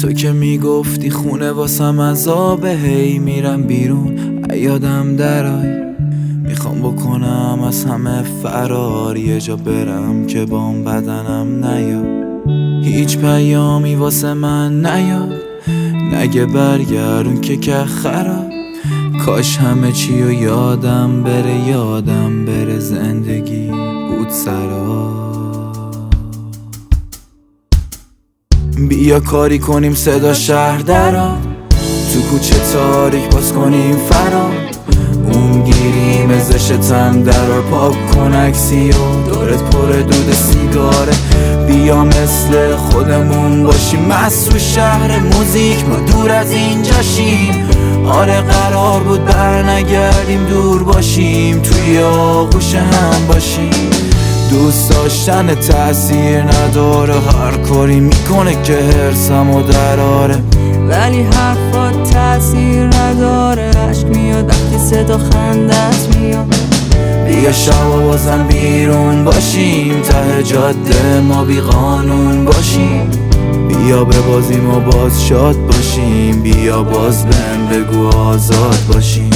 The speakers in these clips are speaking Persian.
تو که میگفتی خونه واسم عذابه، هی میرم بیرون یادم درای. میخوام بکنم از همه فرار، یه جا برم که بام بدنم نیاد. هیچ پیامی واسه من نیاد، نگه برگردون که خراب. کاش همه چی رو یادم بره زندگی بود سرا. بیا کاری کنیم صدا شهر دراد، تو کوچه تاریک باز کنیم فرار. اون گیریم ازشتم درار، پاک کن عکسی و دورت پر دود سیگاره. بیا مثل خودمون باشیم، مست تو شهر موزیک ما دور از اینجا شیم. آره قرار بود برنگردیم دور باشیم، توی آغوش هم باشیم. دوست داشتن تأثیر نداره، هر کاری میکنه که حرصمو دراره. ولی حرفات تأثیر نداره، عشق میاد وقتی صدا خندت میاد. بیا شبا بازم بیرون باشیم، ته جاده ما بی قانون باشیم. بیا ببازیم و باز شاد باشیم، بیا باز بهم بگو آزاد باشیم.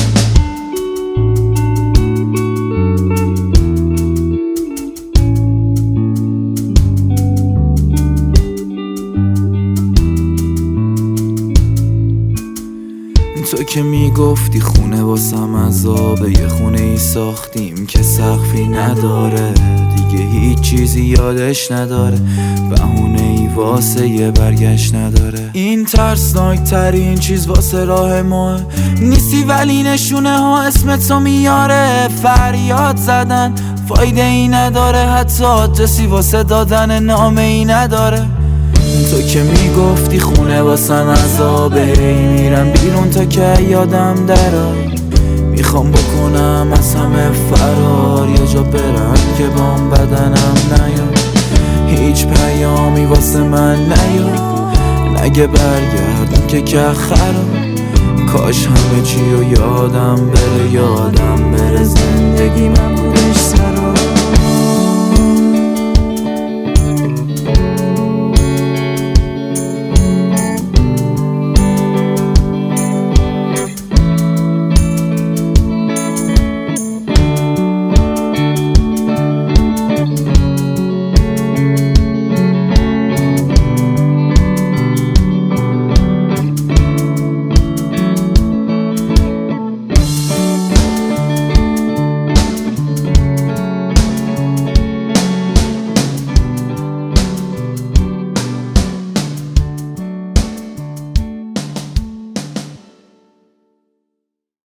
تو که میگفتی خونه واسم عذابه، یه خونه ای ساختیم که سقفی نداره. دیگه هیچ چیزی یادش نداره، بهونه ای واسه یه برگشت نداره. این ترسناک ترین چیز واسه راه ما نیستی، ولی نشونه ها اسمتو میاره. فریاد زدن فایده ای نداره، حتی آدرسی واسه دادن نامه ای نداره. تو که میگفتی خونه واسم عذابه، هی میرم بیرون تا که یادم درای. میخوام بکنم از همه فرار، یه جا برم که بام بدنم نیاد. هیچ پیامی واسه من نیاد، نگه برگردم که خراب. کاش همه چی رو یادم بره زندگی من بودش سر.